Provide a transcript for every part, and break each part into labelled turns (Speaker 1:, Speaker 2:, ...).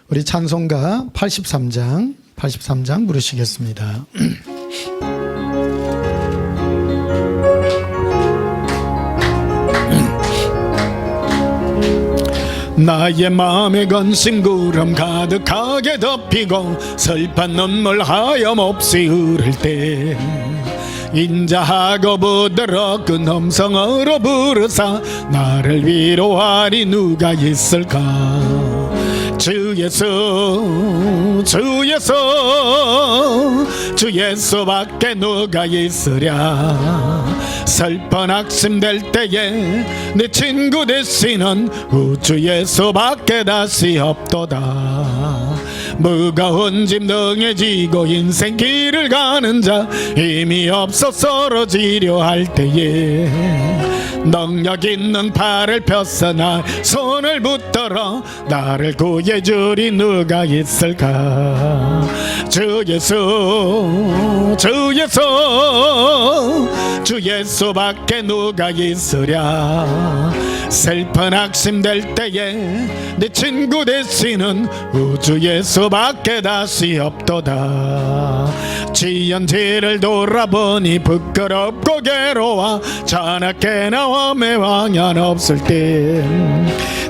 Speaker 1: 우리 찬송가 83장 부르시겠습니다. 나의 마음에 건심 구름 가득하게 덮이고 슬픈 눈물 하염없이 흐를 때 인자하고 부드럽은 음성으로 부르사 나를 위로하리 누가 있을까. 주 예수 주 예수 주 예수밖에 누가 있으랴. 슬픈 낙심될 때에 내 친구 되시는 우주 예수밖에 다시 없도다. 무거운 짐 등에 지고 인생 길을 가는 자 힘이 없어 쓰러지려 할 때에 능력 있는 팔을 펴서 나 손을 붙들어 나를 구해주리 누가 있을까. 주 예수 주 예수 주 예수밖에 누가 있으랴. 슬픈 낙심될 때에 내 친구 되시는 우주 예수밖에 다시 없도다. 지연지를 돌아보니 부끄럽고 괴로워 자나깨 나와 매왕연 없을 때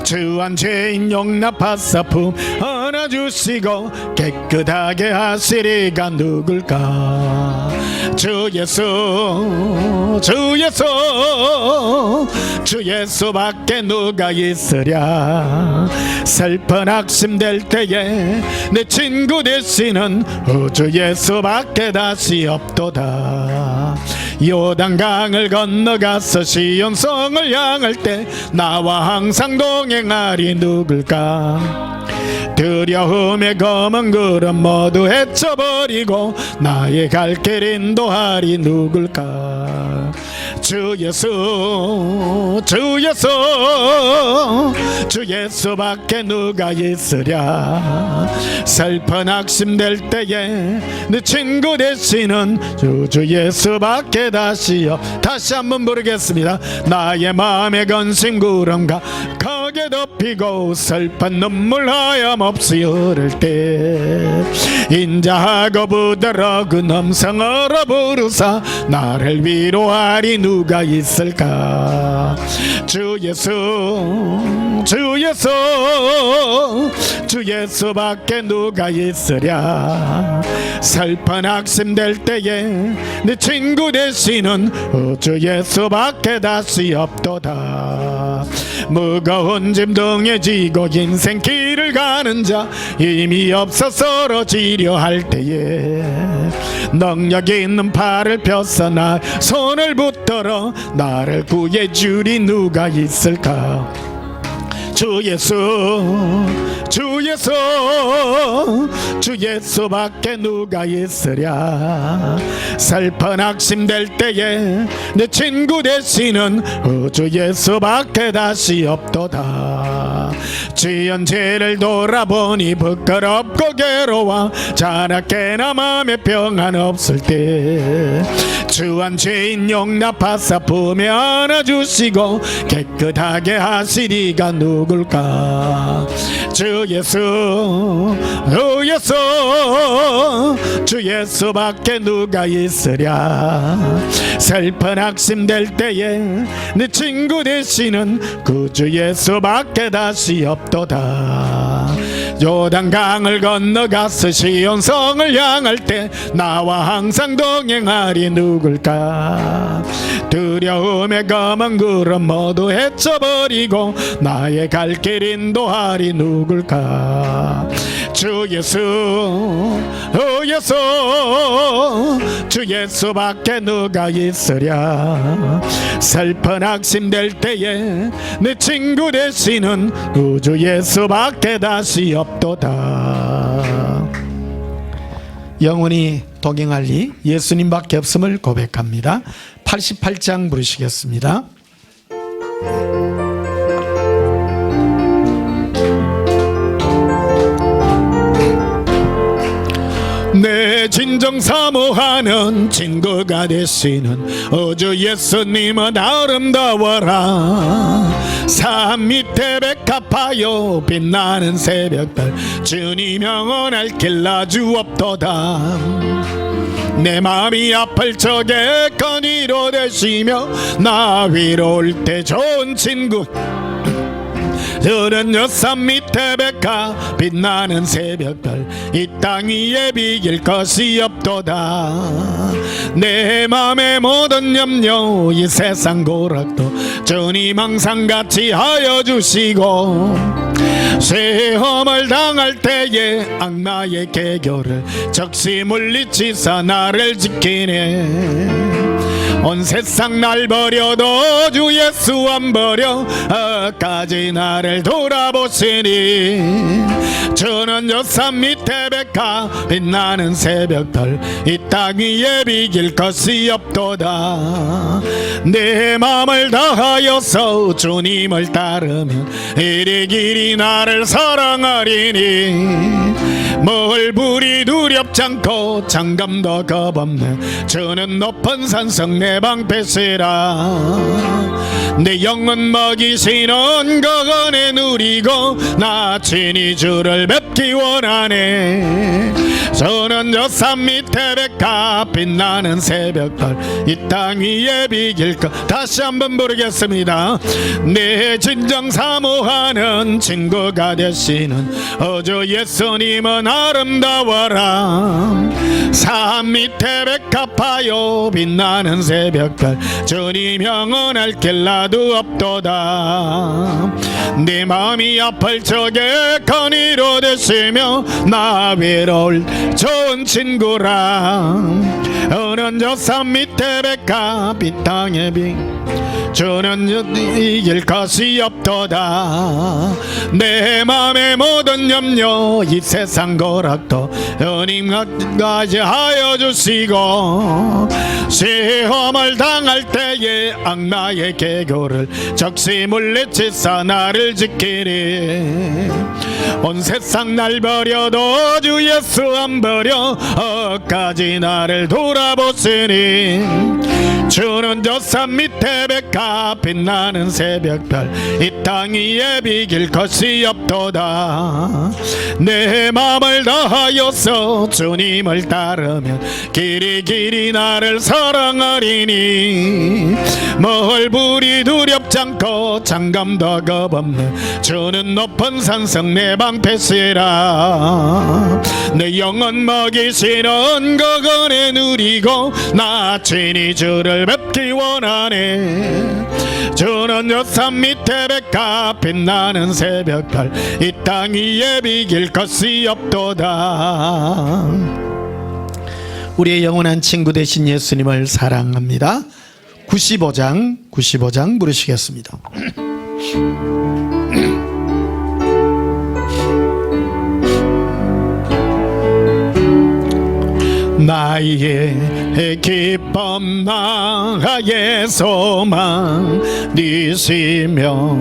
Speaker 1: 주한 죄인 용납하사 품 안아주시고 깨끗하게 하시리가 누굴까. 주 예수 주 예수 주 예수밖에 누가 있으랴. 슬픈 낙심될 때에 내 친구 되시는 우주 예수밖에 다시 없도다. 요단강을 건너가서 시온성을 향할 때 나와 항상 동행하리 누굴까. 두려움의 검은 구름 모두 헤쳐버리고 나의 갈 길 인도하리 누굴까. 주 예수 주 예수 주 예수밖에 누가 있으랴. 슬픈 낙심될 때에 내 친구 되시는 주 예수밖에 다시 한번 부르겠습니다. 나의 마음에 건심 구름과 가게 덮이고 슬픈 눈물 하염없이 흐를 때 인자하고 부드러운 음성으로 부르사 나를 위로하리 누가 있을까. 주 예수 주 예수 주 예수밖에 누가 있으랴. 슬픈 낙심될 때에 내 친구 되시는 우주 예수밖에 다시 없도다. 무거운 짐 등에 지고 인생 길을 가는 자 힘이 없어 쓰러지려 할 때에 능력 있는 팔을 펴서 나 손을 붙들어 나를 구해주리 누가 있을까. 주 예수 주 예수 주 예수밖에 누가 있으랴. 슬픈 낙심될 때에 내 친구 되시는 우주 예수밖에 다시 없도다. 지은 죄를 돌아보니 부끄럽고 괴로워 자나깨나 맘에 평안 없을 때 주한 죄인 용납하사 품에 안아주시고 깨끗하게 하시리가 누굴까. 주 예수 주 예수 주 예수밖에 누가 있으랴. 슬픈 낙심될 때에 내 친구 되시는 주 예수밖에 다시 없도다. 요단강을 건너가서 시온성을 향할 때 나와 항상 동행하리 누굴까. 두려움의 검은 구름 모두 헤쳐버리고 나의 갈 길 인도하리 누굴까. 주 예수 주 예수 주 예수밖에 누가 있으랴. 슬픈 낙심될 때에 내 친구 되시는 우주 예수밖에 다시 없도다. 영원히 동행할리 예수님밖에 없음을 고백합니다. 88장 부르시겠습니다. 내 내 진정 사모하는 친구가 되시는 우주 예수님은 아름다워라. 산 밑에 백합하여 빛나는 새벽별 주님 영원할 길 아주 없도다. 내 마음이 아플 적에 건의로 되시며 나 위로올 때 좋은 친구 저는 여산 밑에 백합 빛나는 새벽별 이 땅 위에 비길 것이 없도다. 내 맘의 모든 염려 이 세상 고락도 주님 항상 같이 하여 주시고 시험을 당할 때에 악마의 계교를 적시 물리치사 나를 지키네. 온 세상 날 버려도 주 예수 안 버려 끝까지 나를 돌아보시니 주는 여산 밑에 백합 빛나는 새벽별 이 땅 위에 비길 것이 없도다. 내 맘을 다하여서 주님을 따르면 이리길이 나를 사랑하리니 뭘 불이 두렵지 않고 장감도 겁없네. 주는 높은 산성 내 방패시라. 내 영혼 먹이시는 거건에 누리고 나 친히 주를 뵙기 원하네. 저는 여산 밑에 백합 빛나는 새벽별 이 땅 위에 비길 것. 다시 한번 부르겠습니다. 내 진정 사모하는 친구가 되시는 우주 예수님은 아름다워라. 산 밑에 백합하여 빛나는 새벽별 주님 영원할 길 나도 없도다. 네 마음이 아플 적에 건의로 되시며 나 위로올 좋은 친구라. 오는 여산 밑에 백합 이 땅에 비 주는 이길 것이 없도다. 내 맘의 모든 염려 이 세상 고락도 주님까지 하여 주시고 시험을 당할 때에 악마의 계교를 적시 물리치사 나를 지키리. 온 세상 날 버려도 주 예수 안 버려 끝까지 나를 돌아보시니 주는 여산 밑에 백합 빛나는 새벽별 이 땅 위에 비길 것이 없도다. 내 맘을 다하여서 주님을 따르면 길이 길이 나를 사랑하리니 뭘 불이 두렵지 않고 장감도 겁없네. 주는 높은 산성 내 방패시라. 내 영혼 먹이시는 거건에 누리고 나 친히 주를 뵙기 원하네. 주는 여산 밑에 백합 빛나는 새벽별 이 땅 위에 비길 것이 없도다. 우리의 영원한 친구 되신 예수님을 사랑합니다. 95장 부르시겠습니다. 나의 기쁨 나의 소망 니시며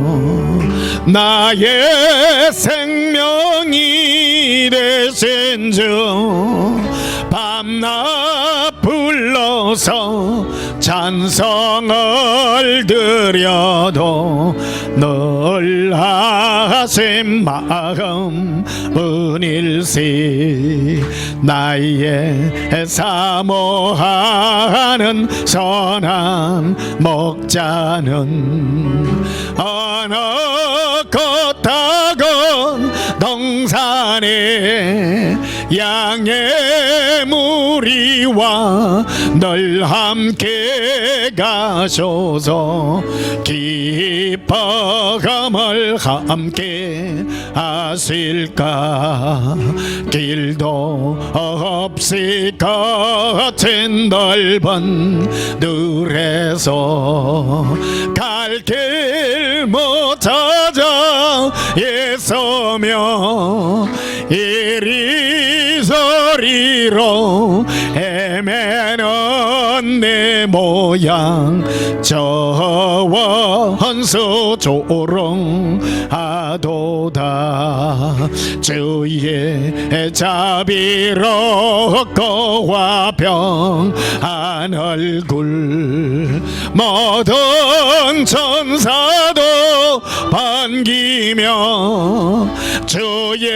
Speaker 1: 나의 생명이 되신 주 밤낮 불러서 찬송을 드려도 늘 하신 마음 은일시 나의 사모하는 선한 목자는 어느 꽃다건 동산에 양의 무리와 늘 함께 가셔서 기뻐감을 함께 하실까. 길도 없이 거친 넓은 들에서 갈 길 못 찾아 애써며 이리저리로 헤매는 내 모양 저와 헌수 조롱하도다. 주의 자비롭고 화평한 얼굴 모든 천사도 반기며 주의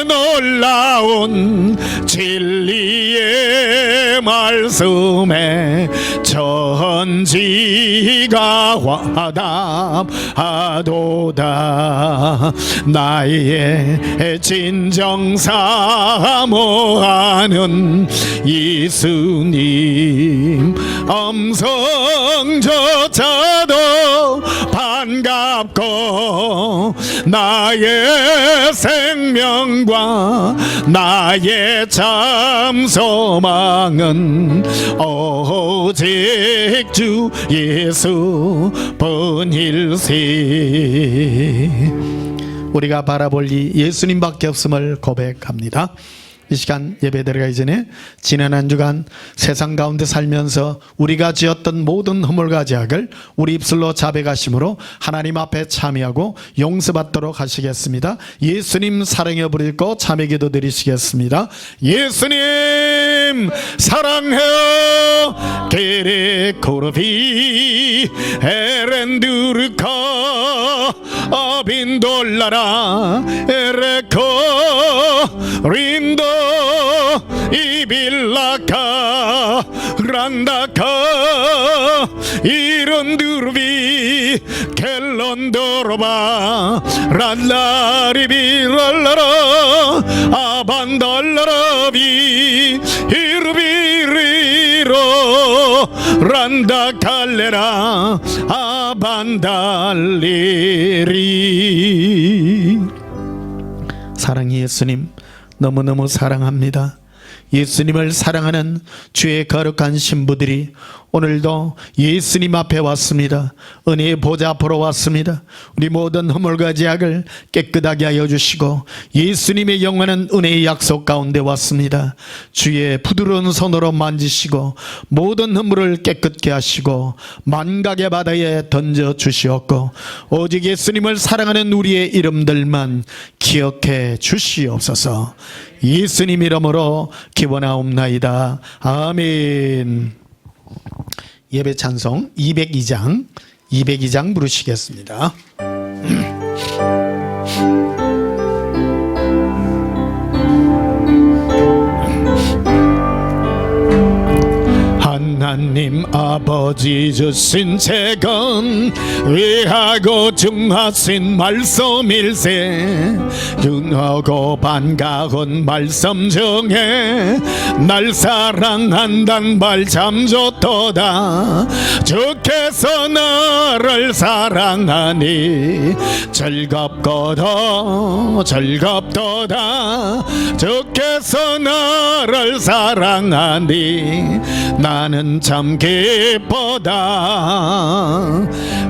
Speaker 1: 놀라운 진리의 말씀에 천지가 화답하도다. 나의 진정 사모하는 예수님 음성조차도 반갑고 나의 생명과 나의 참 소망은 오직 주 예수 뿐일세. 우리가 바라볼 이 예수님밖에 없음을 고백합니다. 이 시간 예배 들어가기 전에 지난 한 주간 세상 가운데 살면서 우리가 지었던 모든 허물과 죄악을 우리 입술로 자백하심으로 하나님 앞에 참여하고 용서받도록 하시겠습니다. 예수님 사랑해 부르고 참여 기도 드리시겠습니다. 예수님 사랑해요 게레코르비 에렌두르카 아빈돌라라 에레코 린도 이빌라카 란다카 이런두르비 켈론도로바 랄라리비랄라라 아반달라라비 이르비리로 란다칼레라 아반달리리. 사랑의 예수님 너무너무 사랑합니다. 예수님을 사랑하는 주의 거룩한 신부들이 오늘도 예수님 앞에 왔습니다. 은혜의 보좌 앞으로 왔습니다. 우리 모든 허물과 죄악을 깨끗하게 하여 주시고 예수님의 영원한 은혜의 약속 가운데 왔습니다. 주의 부드러운 손으로 만지시고 모든 허물을 깨끗게 하시고 만각의 바다에 던져 주시옵고 오직 예수님을 사랑하는 우리의 이름들만 기억해 주시옵소서. 예수님 이름으로 기원하옵나이다. 아멘. 예배 찬송 202장 부르시겠습니다. 하나님 아버지 주신 책은 위하고 중하신 말씀일세. 중하고 반가운 말씀 중에 날 사랑한단 말 참 좋도다. 주께서 나를 사랑하니 즐겁고도 즐겁도다. 주께서 나를 사랑하니 나는 참 기쁘다.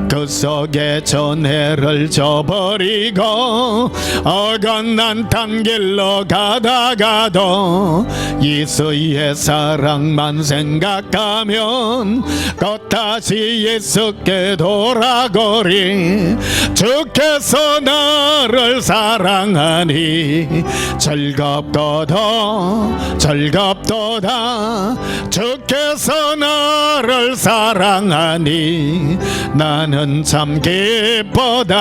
Speaker 1: 그 속에 전해를 저버리고 어긋난 딴 길로 가다가도 예수의 사랑만 생각하면 곧 다시 예수께 돌아오리. 주께서 나를 사랑하니 즐겁고도 즐겁도다. 주께서 나를 사랑하니 나는 참 기쁘다.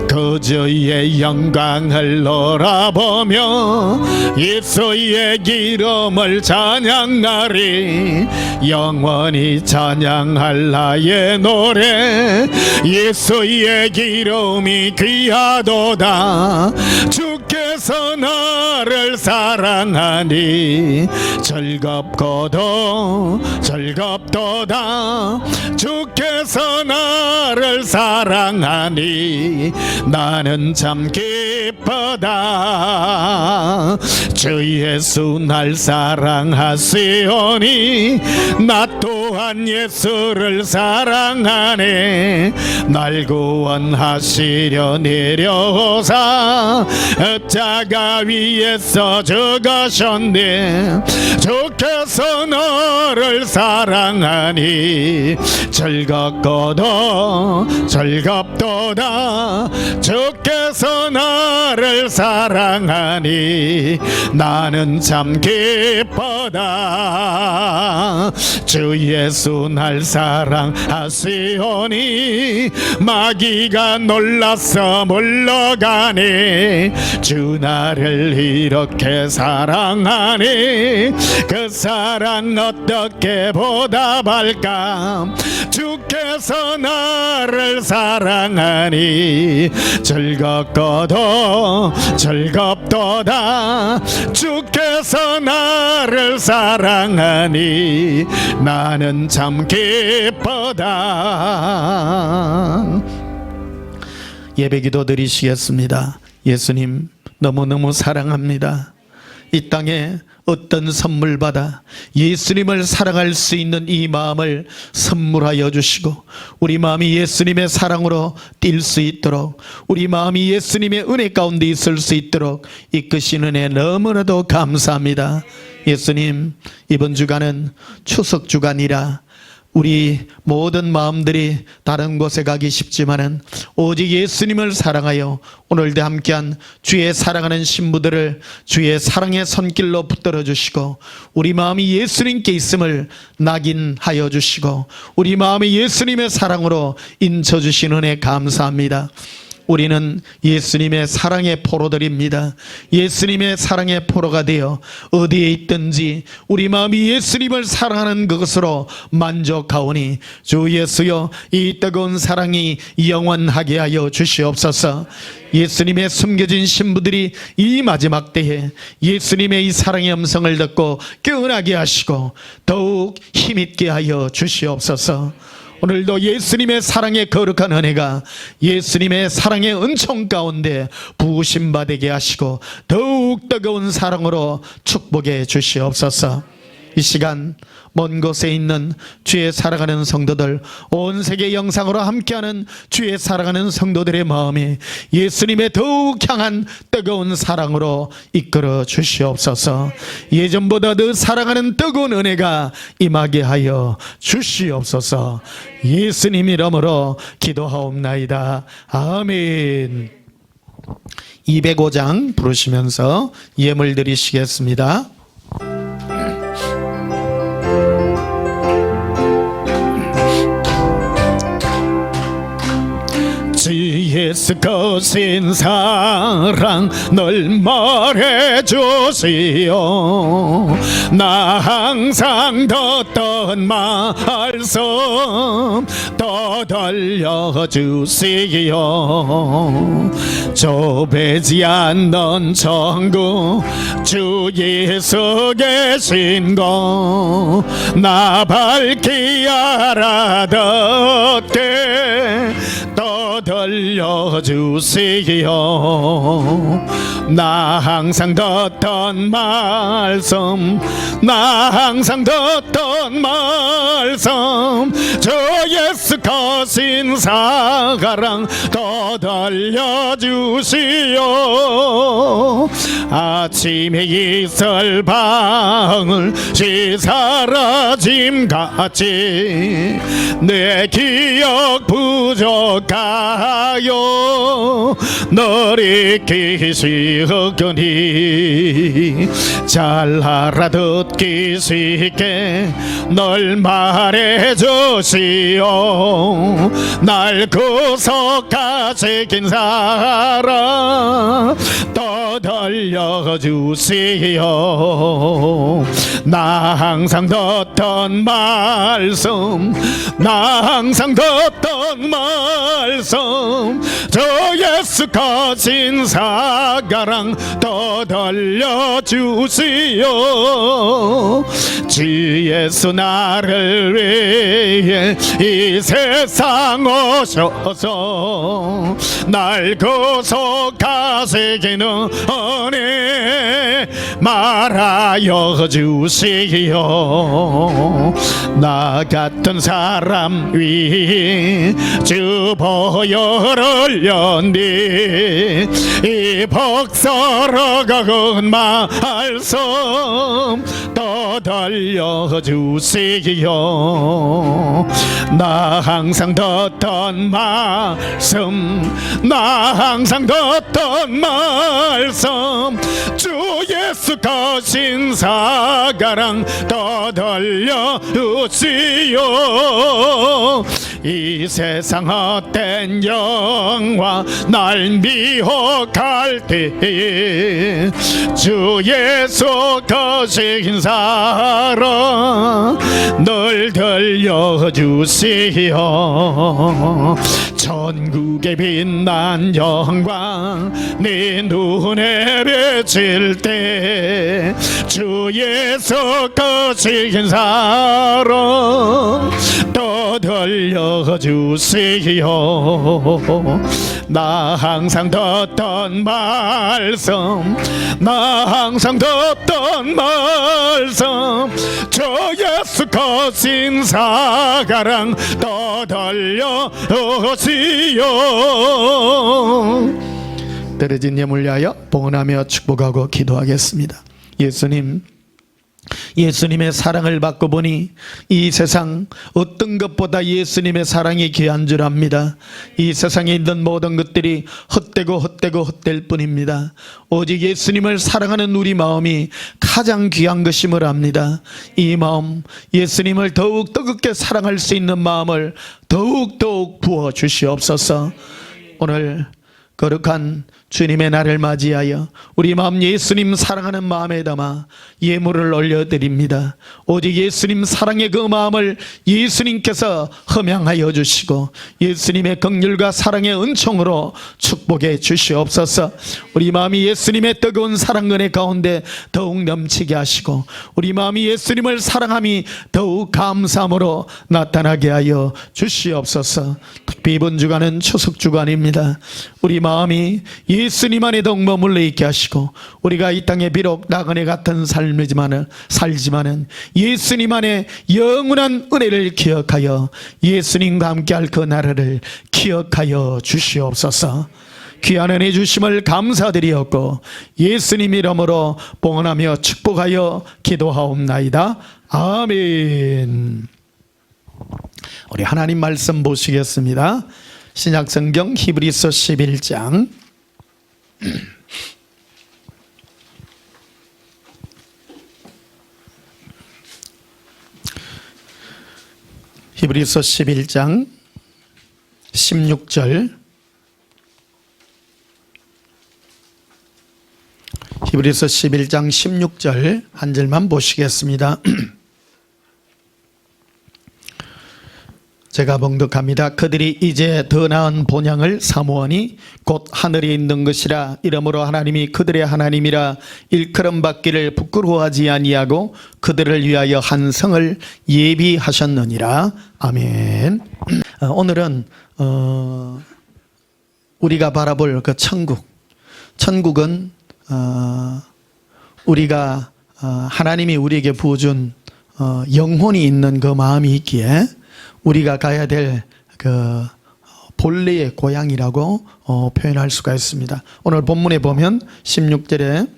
Speaker 1: 그 주의 영광을 놀아보며 예수의 기름을 찬양하리. 영원히 찬양할 나의 노래 예수의 기름이 귀하도다. 주께서 나를 사랑하니 즐겁고도 즐겁도다. 주께서 나를 사랑하니 나는 참 기쁘다. 주 예수 날 사랑하시오니 나 또한 예수를 사랑하네. 날 구원하시려 내려오사 십자가 위에서 죽어 하셨네. 주께서 너를 사랑하니 즐겁고도 즐겁도다. 주께서 나를 사랑하니 나는 참 기쁘다. 주 예수 날 사랑하시오니 마귀가 놀라서 물러가네. 주 나를 이렇게 사랑하니 그 사랑 어떻게 보답할까. 주께서 나를 사랑하니 즐겁고도 즐겁도다. 주께서 나를 사랑하니 나는 참 기쁘다. 예배기도 드리시겠습니다. 예수님 너무너무 사랑합니다. 이 땅에 어떤 선물 받아 예수님을 사랑할 수 있는 이 마음을 선물하여 주시고 우리 마음이 예수님의 사랑으로 뛸 수 있도록 우리 마음이 예수님의 은혜 가운데 있을 수 있도록 이끄시는 은혜 너무나도 감사합니다. 예수님 이번 주간은 추석 주간이라 우리 모든 마음들이 다른 곳에 가기 쉽지만은 오직 예수님을 사랑하여 오늘도 함께한 주의 사랑하는 신부들을 주의 사랑의 손길로 붙들어 주시고 우리 마음이 예수님께 있음을 낙인하여 주시고 우리 마음이 예수님의 사랑으로 인쳐 주신 은혜 감사합니다. 우리는 예수님의 사랑의 포로들입니다. 예수님의 사랑의 포로가 되어 어디에 있든지 우리 마음이 예수님을 사랑하는 그것으로 만족하오니 주 예수여 이 뜨거운 사랑이 영원하게 하여 주시옵소서. 예수님의 숨겨진 신부들이 이 마지막 때에 예수님의 이 사랑의 음성을 듣고 깨어나게 하시고 더욱 힘있게 하여 주시옵소서. 오늘도 예수님의 사랑의 거룩한 은혜가 예수님의 사랑의 은총 가운데 부으심받게 하시고 더욱 뜨거운 사랑으로 축복해 주시옵소서. 이 시간 먼 곳에 있는 주의 사랑하는 성도들, 온 세계 영상으로 함께하는 주의 사랑하는 성도들의 마음이 예수님의 더욱 향한 뜨거운 사랑으로 이끌어 주시옵소서. 예전보다 더 사랑하는 뜨거운 은혜가 임하게 하여 주시옵소서. 예수님 이름으로 기도하옵나이다. 아멘. 205장 부르시면서 예물 드리시겠습니다. 주 예수 거신 사랑 널 말해주시오. 나 항상 듣던 말씀 또 들려주시오. 좁지 않는 천국 주 예수 계신 곳 나 밝히 알아듣게 또 들려주시오. 나 항상 듣던 말씀 나 항상 듣던 말씀 주 예수 거신 사랑 또 들려주시오. 아침에 있을 방울이 사라짐같이 내 기억 부족하여 널 잊기 쉬었거니 잘 알아듣기 쉽게 널 말해주시오. 날 구속하시긴 사랑 또 들려주시오. 나 항상 듣던 말씀 나 항상 듣던 말씀 저 예수 거신 사랑 또 들려주시오. 주 예수 나를 위해 이 세상 오셔서 날 구속하시기는 은혜 말하여 주시오. 나 같은 사람 위 주 보혈을 연디 이 복설어가은 말씀 또 들려주시오. 나 항상 듣던 말씀 나 항상 듣던 말씀 주 예수 거신 사가랑 또 들려주시오. 이 세상 헛된 영화 날 미혹할 때에 주 예수 거신 사랑 늘 들려주시오. 천국의 빛난 영광 내 눈에 비칠 때 주 예수 거신 사랑 또 들려주시오. 나 항상 듣던 말씀 나 항상 듣던 말씀 주 예수 거신 사가랑 또 들려주시오. 떨어진 예물 위하여 봉헌하며 축복하고 기도하겠습니다. 예수님의 사랑을 받고 보니 이 세상 어떤 것보다 예수님의 사랑이 귀한 줄 압니다. 이 세상에 있는 모든 것들이 헛될 뿐입니다. 오직 예수님을 사랑하는 우리 마음이 가장 귀한 것임을 압니다. 이 마음 예수님을 더욱 뜨겁게 사랑할 수 있는 마음을 더욱 부어 주시옵소서. 오늘 거룩한 주님의 날을 맞이하여 우리 마음 예수님 사랑하는 마음에 담아 예물을 올려드립니다. 오직 예수님 사랑의 그 마음을 예수님께서 흠양하여 주시고 예수님의 긍휼과 사랑의 은총으로 축복해 주시옵소서. 우리 마음이 예수님의 뜨거운 사랑 은혜 가운데 더욱 넘치게 하시고 우리 마음이 예수님을 사랑함이 더욱 감사함으로 나타나게 하여 주시옵소서. 특히 이번 주간은 추석 주간입니다. 우리 마음이 예수님 안에 더욱 머물러 있게 하시고 우리가 이 땅에 비록 나그네 같은 삶이지만은 예수님 안에 영원한 은혜를 기억하여 예수님과 함께할 그 나라를 기억하여 주시옵소서. 귀한 은혜 주심을 감사드리었고 예수님 이름으로 봉헌하며 축복하여 기도하옵나이다. 아멘. 우리 하나님 말씀 보시겠습니다. 신약성경 히브리서 11장 히브리서 11장 16절 히브리서 11장 16절 한 절만 보시겠습니다. 제가 봉독합니다. 그들이 이제 더 나은 본향을 사모하니 곧 하늘에 있는 것이라. 이러므로 하나님이 그들의 하나님이라 일컬음 받기를 부끄러워하지 아니하고 그들을 위하여 한 성을 예비하셨느니라. 아멘. 오늘은 우리가 바라볼 그 천국은 우리가 하나님이 우리에게 부어준 영혼이 있는 그 마음이 있기에 우리가 가야 될 그 본래의 고향이라고 표현할 수가 있습니다. 오늘 본문에 보면 16절에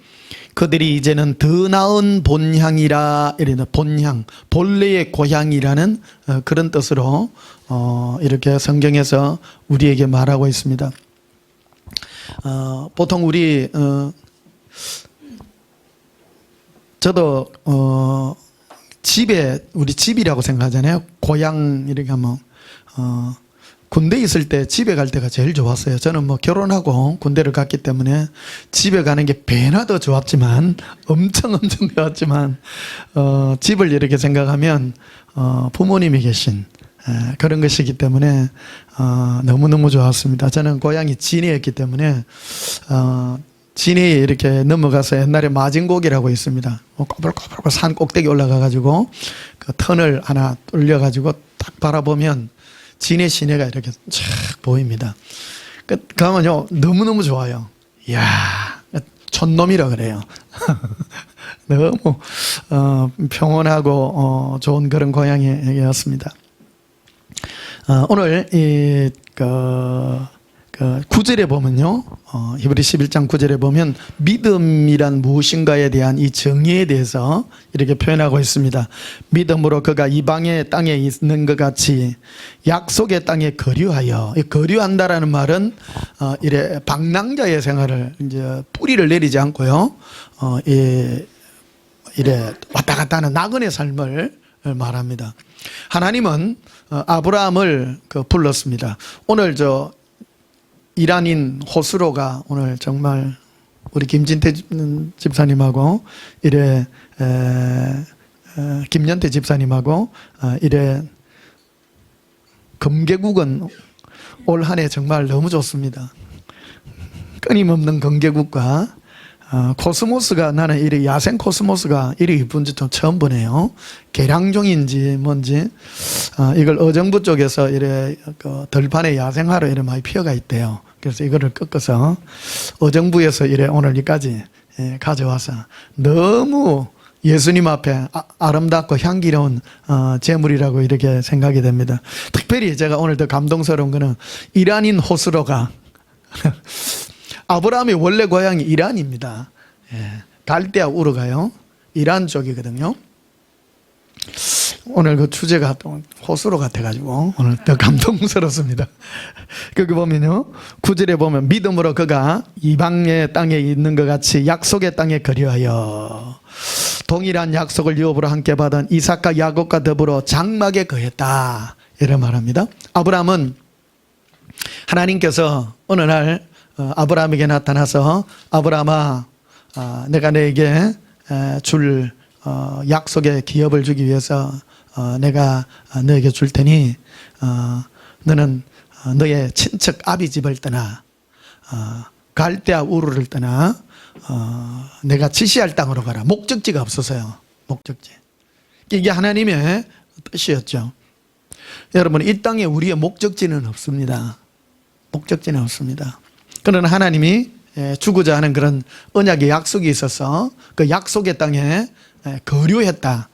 Speaker 1: 그들이 이제는 더 나은 본향이라 이런 본향, 본래의 고향이라는 그런 뜻으로 이렇게 성경에서 우리에게 말하고 있습니다. 보통 저도 우리 집이라고 생각하잖아요. 고향 이렇게 하면 군대 있을 때 집에 갈 때가 제일 좋았어요. 저는 뭐 결혼하고 군대를 갔기 때문에 집에 가는 게 배나 더 좋았지만 엄청 좋았지만 집을 이렇게 생각하면 부모님이 계신 그런 것이기 때문에 너무너무 좋았습니다. 저는 고향이 진해였기 때문에 진해에 이렇게 넘어가서 옛날에 마진곡이라고 있습니다. 꼬불꼬불 산 꼭대기 올라가가지고 그 터널 하나 뚫려가지고 딱 바라보면 진해 시내가 이렇게 쫙 보입니다. 그러면요 너무너무 좋아요. 이야 촌놈이라 그래요. 너무 평온하고 좋은 그런 고향이었습니다. 오늘 이 9절에 보면요, 히브리 11장 9절에 보면 믿음이란 무엇인가에 대한 이 정의에 대해서 이렇게 표현하고 있습니다. 믿음으로 그가 이방의 땅에 있는 것 같이 약속의 땅에 거류하여, 이 거류한다라는 말은 이래 방랑자의 생활을 이제 뿌리를 내리지 않고요, 이래 왔다 갔다 하는 나그네 삶을 말합니다. 하나님은 아브라함을 불렀습니다. 오늘 이란인 호스로가 오늘 정말 우리 김진태 집사님하고 이래 김연태 집사님하고 이래 금계국은 올 한 해 정말 너무 좋습니다. 끊임없는 금계국과 코스모스가, 나는 이래 야생 코스모스가 이래 이쁜지 좀 처음 보네요. 계량종인지 뭔지 이걸 어정부 쪽에서 이래 들판에 야생화로 이래 많이 피어가 있대요. 그래서 이거를 꺾어서 어정부에서 이래 오늘 여기까지 가져와서 너무 예수님 앞에 아름답고 향기로운 제물이라고 이렇게 생각이 됩니다. 특별히 제가 오늘 더 감동스러운 거는 이란인 호스로가 아브라함의 원래 고향이 이란입니다. 갈대아 우르가요, 이란 쪽이거든요. 오늘 그 주제가 또 호수로 같아가지고 오늘 더 감동스럽습니다. 거기 보면요, 9절에 보면 믿음으로 그가 이방의 땅에 있는 것 같이 약속의 땅에 거류하여 동일한 약속을 유업으로 함께 받은 이삭과 야곱과 더불어 장막에 거했다, 이런 말합니다. 아브라함은 하나님께서 어느 날 아브라함에게 나타나서 아브라함아, 내가 너에게 줄 약속의 기업을 주기 위해서 내가 너에게 줄 테니 너는 너의 친척 아비 집을 떠나 갈대아 우르를 떠나 내가 지시할 땅으로 가라. 목적지가 없어서요. 목적지. 이게 하나님의 뜻이었죠. 여러분, 이 땅에 우리의 목적지는 없습니다. 목적지는 없습니다. 그러나 하나님이 주고자 하는 그런 언약의 약속이 있어서 그 약속의 땅에 거류했다.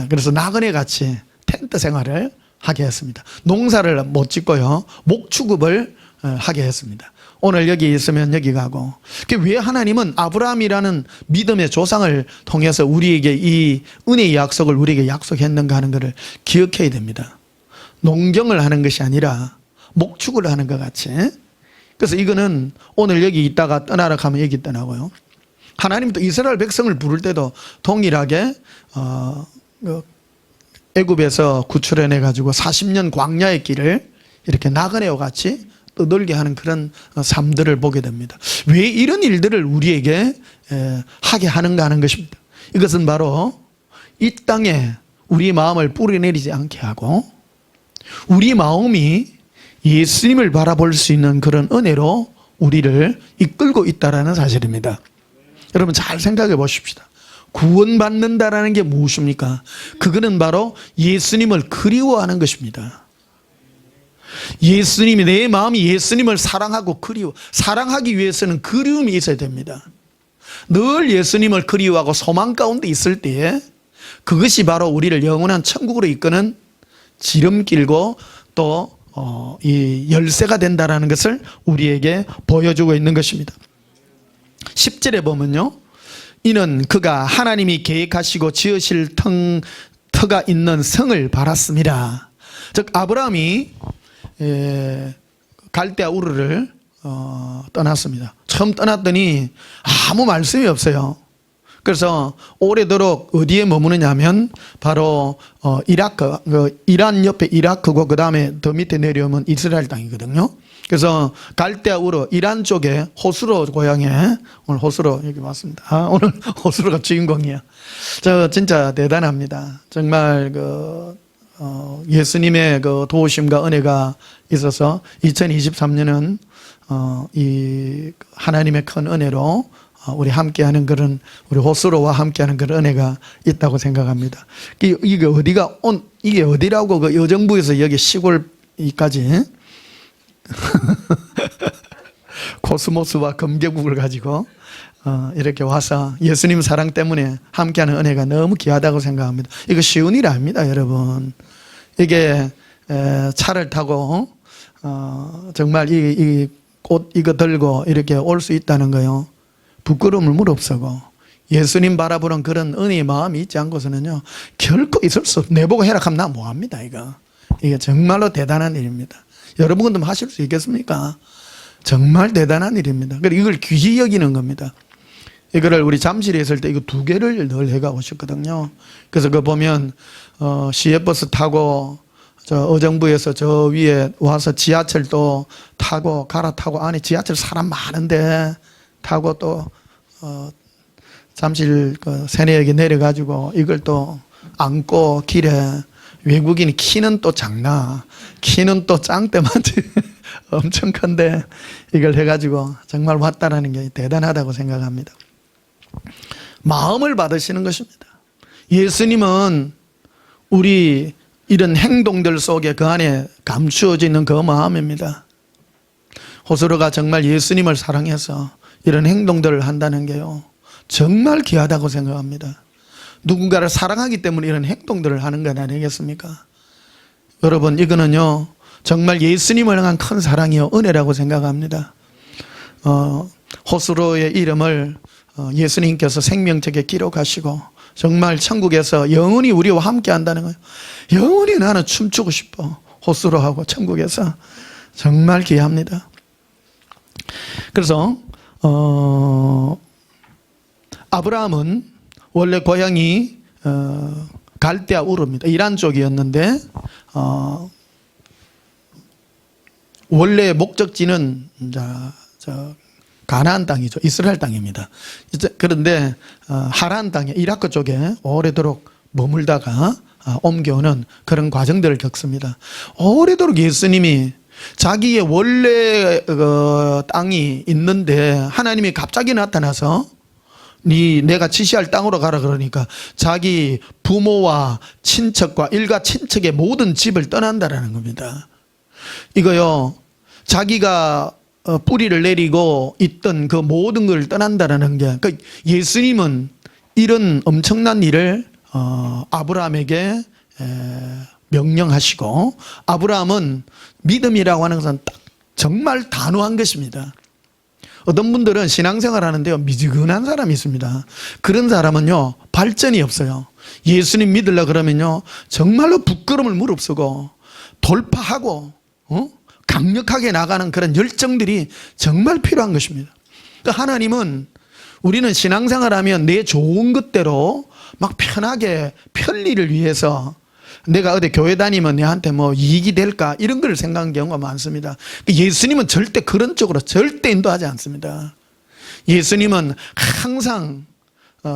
Speaker 1: 그래서 나그네 같이 텐트 생활을 하게 했습니다. 농사를 못 짓고요, 목축업을 하게 했습니다. 오늘 여기 있으면 여기 가고. 왜 하나님은 아브라함이라는 믿음의 조상을 통해서 우리에게 이 은혜의 약속을 우리에게 약속했는가 하는 것을 기억해야 됩니다. 농경을 하는 것이 아니라 목축을 하는 것 같이. 그래서 이거는 오늘 여기 있다가 떠나라 하면 여기 떠나고요. 하나님도 이스라엘 백성을 부를 때도 동일하게 애굽에서 구출해내 가지고 40년 광야의 길을 이렇게 나그네와 같이 떠돌게 하는 그런 삶들을 보게 됩니다. 왜 이런 일들을 우리에게 하게 하는가 하는 것입니다. 이것은 바로 이 땅에 우리 마음을 뿌리내리지 않게 하고 우리 마음이 예수님을 바라볼 수 있는 그런 은혜로 우리를 이끌고 있다는 사실입니다. 여러분 잘 생각해 보십시다. 구원받는다라는 게 무엇입니까? 그거는 바로 예수님을 그리워하는 것입니다. 예수님이, 내 마음이 예수님을 사랑하고 사랑하기 위해서는 그리움이 있어야 됩니다. 늘 예수님을 그리워하고 소망 가운데 있을 때에 그것이 바로 우리를 영원한 천국으로 이끄는 지름길고 또 이 열쇠가 된다라는 것을 우리에게 보여주고 있는 것입니다. 10절에 보면요, 이는 그가 하나님이 계획하시고 지으실 터가 있는 성을 바랐습니다. 즉 아브라함이 갈대아 우르를 떠났습니다. 처음 떠났더니 아무 말씀이 없어요. 그래서 오래도록 어디에 머무느냐 하면 바로 이라크, 이란 옆에 이라크고 그 다음에 더 밑에 내려오면 이스라엘 땅이거든요. 그래서 갈대아 우르, 이란 쪽에 호스로 고향에, 오늘 호스로 여기 왔습니다. 오늘 호스로가 주인공이야. 저 진짜 대단합니다. 정말 예수님의 그 도우심과 은혜가 있어서 2023년은 이 하나님의 큰 은혜로 우리 함께하는 그런, 우리 호스로와 함께하는 그런 은혜가 있다고 생각합니다. 이게 이게 어디라고 그 여정부에서 여기 시골까지 코스모스와 금계국을 가지고 이렇게 와서 예수님 사랑 때문에 함께하는 은혜가 너무 귀하다고 생각합니다. 이거 쉬운 일 아닙니다, 여러분. 이게 차를 타고 정말 이 꽃 이거 들고 이렇게 올 수 있다는 거요. 부끄러움을 무릅쓰고 예수님 바라보는 그런 은혜의 마음이 있지 않고서는요, 결코 있을 수 없어요. 내보고 해라 하면 나 뭐합니다, 이거. 이게 정말로 대단한 일입니다. 여러분도 하실 수 있겠습니까? 정말 대단한 일입니다. 그리고 이걸 귀히 여기는 겁니다. 이거를 우리 잠실에 있을 때 이거 2개를 늘 해가 오셨거든요. 그래서 그거 보면 시외버스 타고 저 의정부에서 저 위에 와서 지하철도 타고 갈아타고, 안에 지하철 사람 많은데 타고 또 잠실 그 세내역에 내려가지고 이걸 또 안고 길에, 외국인이 키는 또 작나, 키는 또 짱때만지 엄청 큰데 이걸 해가지고 정말 왔다라는 게 대단하다고 생각합니다. 마음을 받으시는 것입니다. 예수님은 우리 이런 행동들 속에 그 안에 감추어져 있는 그 마음입니다. 호스로가 정말 예수님을 사랑해서 이런 행동들을 한다는 게요, 정말 귀하다고 생각합니다. 누군가를 사랑하기 때문에 이런 행동들을 하는 건 아니겠습니까? 여러분, 이거는요 정말 예수님을 향한 큰 사랑이요 은혜라고 생각합니다. 호스로의 이름을 예수님께서 생명책에 기록하시고 정말 천국에서 영원히 우리와 함께 한다는 거예요. 영원히 나는 춤추고 싶어, 호스로하고 천국에서. 정말 귀합니다. 그래서 아브라함은 원래 고향이 갈대아 우르입니다. 이란 쪽이었는데 원래 목적지는 가나안 땅이죠. 이스라엘 땅입니다. 그런데 하란 땅에, 이라크 쪽에 오래도록 머물다가 옮겨오는 그런 과정들을 겪습니다. 오래도록 예수님이 자기의 원래 땅이 있는데 하나님이 갑자기 나타나서 내가 지시할 땅으로 가라 그러니까 자기 부모와 친척과 일가 친척의 모든 집을 떠난다라는 겁니다. 이거요, 자기가 뿌리를 내리고 있던 그 모든 걸 떠난다라는 게, 그러니까 예수님은 이런 엄청난 일을 아브라함에게 명령하시고, 아브라함은 믿음이라고 하는 것은 정말 단호한 것입니다. 어떤 분들은 신앙생활 하는데요, 미지근한 사람이 있습니다. 그런 사람은요 발전이 없어요. 예수님 믿으려고 그러면요 정말로 부끄러움을 무릅쓰고 돌파하고 강력하게 나가는 그런 열정들이 정말 필요한 것입니다. 그러니까 하나님은, 우리는 신앙생활하면 내 좋은 것대로 막 편하게 편리를 위해서 내가 어디 교회 다니면 내한테 뭐 이익이 될까 이런 걸 생각하는 경우가 많습니다. 예수님은 절대 그런 쪽으로 절대 인도하지 않습니다. 예수님은 항상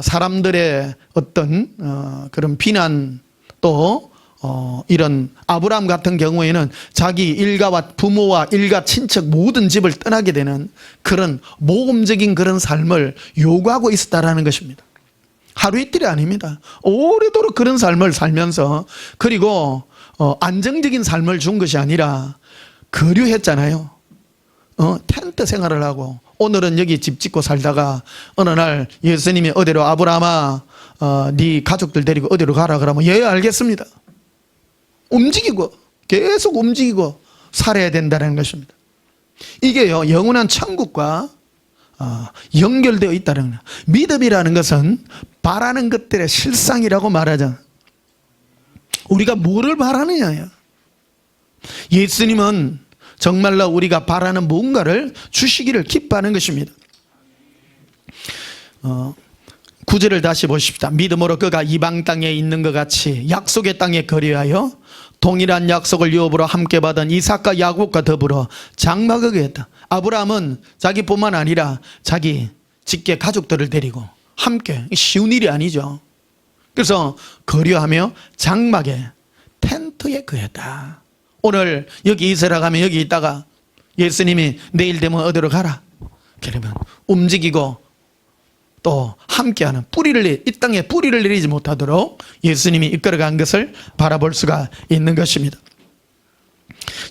Speaker 1: 사람들의 어떤 그런 비난, 또 이런 아브라함 같은 경우에는 자기 일가와 부모와 일가 친척 모든 집을 떠나게 되는 그런 모험적인 그런 삶을 요구하고 있었다라는 것입니다. 하루 이틀이 아닙니다. 오래도록 그런 삶을 살면서, 그리고 안정적인 삶을 준 것이 아니라 거류했잖아요. 텐트 생활을 하고, 오늘은 여기 집 짓고 살다가 어느 날 예수님이 어디로, 아브라함아 네 가족들 데리고 어디로 가라 그러면 예 알겠습니다. 움직이고 계속 움직이고 살아야 된다는 것입니다. 이게요 영원한 천국과 연결되어 있다는 거예요. 믿음이라는 것은 바라는 것들의 실상이라고 말하자. 우리가 뭐를 바라느냐예요. 예수님은 정말로 우리가 바라는 뭔가를 주시기를 기뻐하는 것입니다. 9절을 다시 보십시다. 믿음으로 그가 이방 땅에 있는 것 같이 약속의 땅에 거류하여 동일한 약속을 유업으로 함께 받은 이삭과 야곱과 더불어 장막하게 했다. 아브라함은 자기뿐만 아니라 자기 직계 가족들을 데리고 함께, 쉬운 일이 아니죠. 그래서 거류하며 장막에, 텐트에 거했다. 오늘 여기 이스라엘 가면 여기 있다가 예수님이 내일 되면 어디로 가라 그러면 움직이고 또 함께하는, 이 땅에 뿌리를 내리지 못하도록 예수님이 이끌어간 것을 바라볼 수가 있는 것입니다.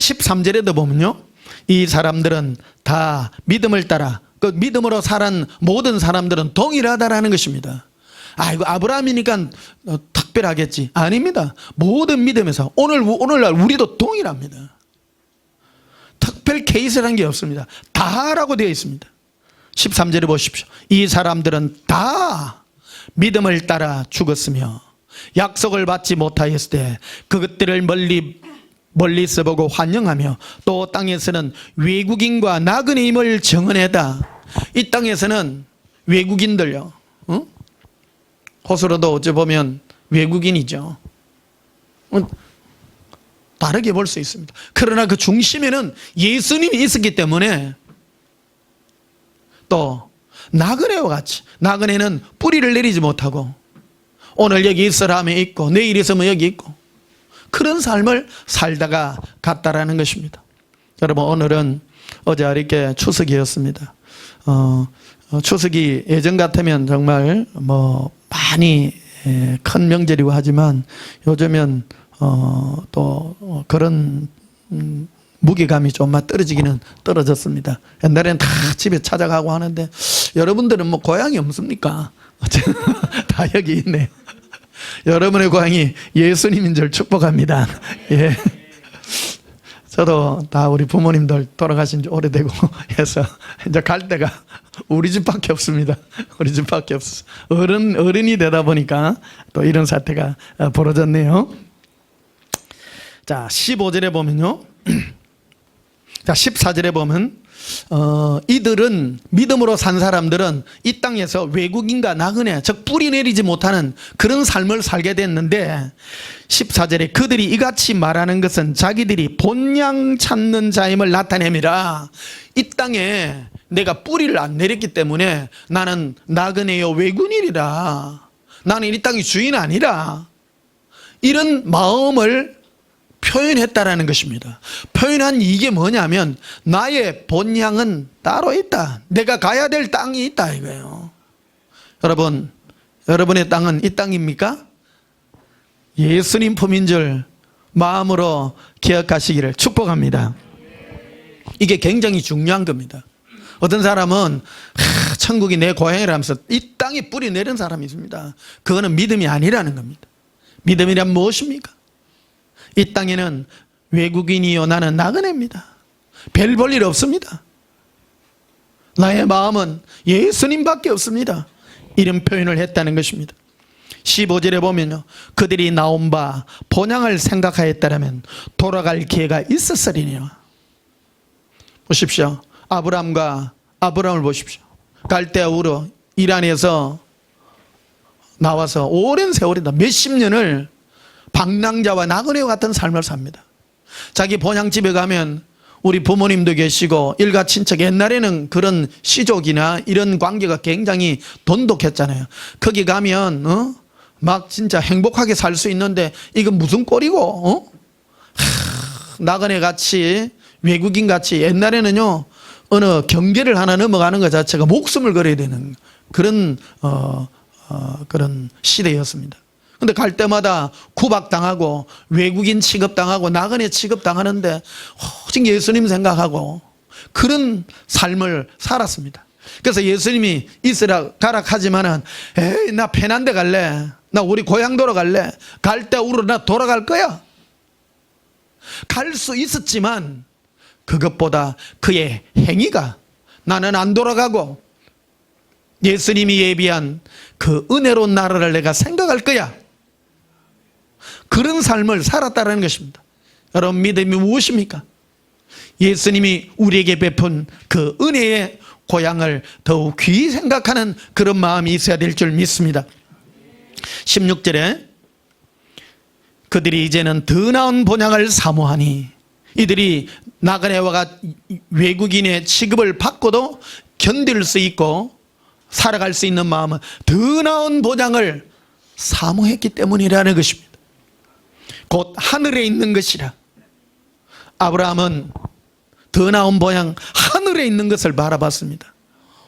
Speaker 1: 13절에도 보면요, 이 사람들은 다 믿음을 따라 그 믿음으로 살은 모든 사람들은 동일하다라는 것입니다. 아이고 아브라함이니까 특별하겠지. 아닙니다. 모든 믿음에서 오늘날 우리도 동일합니다. 특별 케이스라는 게 없습니다. 다라고 되어 있습니다. 13절에 보십시오. 이 사람들은 다 믿음을 따라 죽었으며 약속을 받지 못하였을 때 그것들을 멀리서 보고 환영하며 또 땅에서는 외국인과 나그네임을 정언하다. 이 땅에서는 외국인들요, 호수로도 어찌 보면 외국인이죠. 다르게 볼 수 있습니다. 그러나 그 중심에는 예수님이 있었기 때문에 또 나그네와 같이, 나그네는 뿌리를 내리지 못하고 오늘 여기 있으라 하면 있고 내일 있으면 여기 있고 그런 삶을 살다가 갔다라는 것입니다. 여러분, 오늘은 어제 이렇게 추석이었습니다. 추석이 예전 같으면 정말 많이 큰 명절이고 하지만 요즘은 또 그런 무게감이 좀만 떨어졌습니다. 옛날에는 다 집에 찾아가고 하는데 여러분들은 고향이 없습니까? 다 여기 있네요. 여러분의 고향이 예수님인 줄 축복합니다. 예. 저도 다 우리 부모님들 돌아가신 지 오래되고 해서 이제 갈 데가 우리 집밖에 없습니다. 우리 집밖에 없어. 어른이 되다 보니까 또 이런 사태가 벌어졌네요. 자, 15절에 보면요. 자, 14절에 보면 이들은 믿음으로 산 사람들은 이 땅에서 외국인과 나그네, 즉 뿌리 내리지 못하는 그런 삶을 살게 됐는데 14절에 그들이 이같이 말하는 것은 자기들이 본향 찾는 자임을 나타내미라. 이 땅에 내가 뿌리를 안 내렸기 때문에 나는 나그네요 외국인이라, 나는 이 땅의 주인 아니라, 이런 마음을 표현했다라는 것입니다. 표현한 이게 뭐냐면 나의 본향은 따로 있다. 내가 가야 될 땅이 있다 이거예요. 여러분, 여러분의 땅은 이 땅입니까? 예수님 품인 줄 마음으로 기억하시기를 축복합니다. 이게 굉장히 중요한 겁니다. 어떤 사람은 천국이 내 고향이라면서 이 땅에 뿌리 내린 사람이 있습니다. 그거는 믿음이 아니라는 겁니다. 믿음이란 무엇입니까? 이 땅에는 외국인이요 나는 나그네입니다. 별 볼 일 없습니다. 나의 마음은 예수님밖에 없습니다. 이런 표현을 했다는 것입니다. 15절에 보면요, 그들이 나온 바 본향을 생각하였다면 돌아갈 기회가 있었으리니와. 보십시오. 아브라함을 보십시오. 갈대아 우르 이란에서 나와서 오랜 세월이다. 몇십 년을 방랑자와 나그네와 같은 삶을 삽니다. 자기 본향집에 가면 우리 부모님도 계시고 일가 친척, 옛날에는 그런 시족이나 이런 관계가 굉장히 돈독했잖아요. 거기 가면 막 진짜 행복하게 살 수 있는데 이건 무슨 꼴이고 나그네 같이 외국인 같이 옛날에는요 어느 경계를 하나 넘어가는 것 자체가 목숨을 걸어야 되는 그런 그런 시대였습니다. 근데 갈 때마다 구박당하고 외국인 취급당하고 나그네 취급당하는데 오직 예수님 생각하고 그런 삶을 살았습니다. 그래서 예수님이 있으라 가라 하지만은 에이 나 편한 데 갈래, 나 우리 고향 돌아갈래, 갈 때 우로 나 돌아갈 거야. 갈 수 있었지만 그것보다 그의 행위가 나는 안 돌아가고 예수님이 예비한 그 은혜로운 나라를 내가 생각할 거야. 그런 삶을 살았다는 것입니다. 여러분, 믿음이 무엇입니까? 예수님이 우리에게 베푼 그 은혜의 고향을 더욱 귀히 생각하는 그런 마음이 있어야 될 줄 믿습니다. 16절에 그들이 이제는 더 나은 본향을 사모하니, 이들이 나그네와 외국인의 취급을 받고도 견딜 수 있고 살아갈 수 있는 마음은 더 나은 본향을 사모했기 때문이라는 것입니다. 곧 하늘에 있는 것이라. 아브라함은 더 나은 본향, 하늘에 있는 것을 바라봤습니다.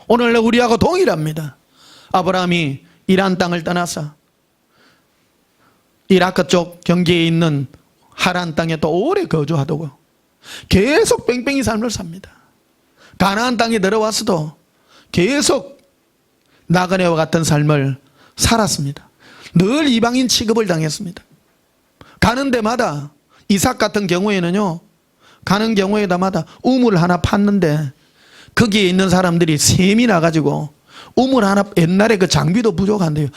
Speaker 1: 오늘날 우리하고 동일합니다. 아브라함이 이란 땅을 떠나서 이라크 쪽 경계에 있는 하란 땅에 또 오래 거주하다고 계속 뺑뺑이 삶을 삽니다. 가나안 땅에 들어와서도 계속 나그네와 같은 삶을 살았습니다. 늘 이방인 취급을 당했습니다. 가는 데마다 이삭 같은 경우에는요, 가는 경우에마다 우물 하나 팠는데 거기에 있는 사람들이 셈이 나가지고 우물 하나, 옛날에 그 장비도 부족한데요,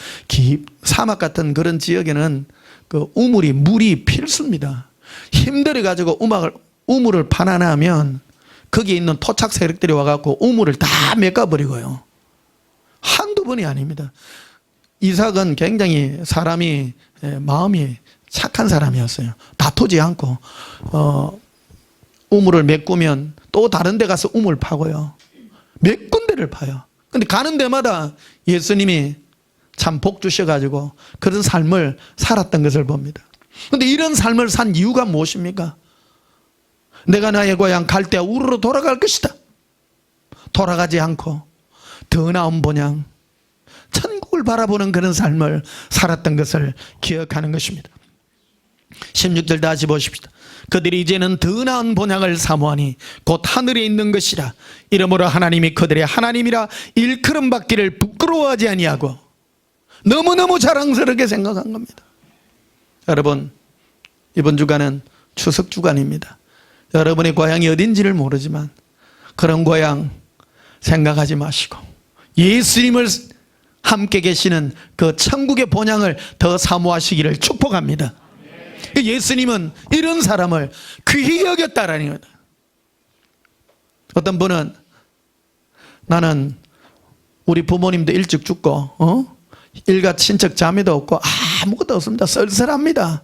Speaker 1: 사막 같은 그런 지역에는 그 우물이 물이 필수입니다. 힘들어 가지고 우물을 파놔하면 거기에 있는 토착 세력들이 와갖고 우물을 다 메꿔버리고요. 한두 번이 아닙니다. 이삭은 굉장히 사람이, 마음이 착한 사람이었어요. 다투지 않고 우물을 메꾸면 또 다른 데 가서 우물 파고요. 몇 군데를 파요. 근데 가는 데마다 예수님이 참 복 주셔가지고 그런 삶을 살았던 것을 봅니다. 근데 이런 삶을 산 이유가 무엇입니까? 내가 나의 고향 갈대아 우르로 돌아갈 것이다. 돌아가지 않고 더 나은 본향, 천국을 바라보는 그런 삶을 살았던 것을 기억하는 것입니다. 16절 다시 보십시다. 그들이 이제는 더 나은 본향을 사모하니 곧 하늘에 있는 것이라. 이러므로 하나님이 그들의 하나님이라 일컬음 받기를 부끄러워하지 아니하고 너무너무 자랑스럽게 생각한 겁니다. 여러분, 이번 주간은 추석 주간입니다. 여러분의 고향이 어딘지를 모르지만 그런 고향 생각하지 마시고 예수님을 함께 계시는 그 천국의 본향을 더 사모하시기를 축복합니다. 예수님은 이런 사람을 귀히 여겼다라는 거다. 어떤 분은 나는 우리 부모님도 일찍 죽고 일가 친척 자매도 없고 아무것도 없습니다. 쓸쓸합니다.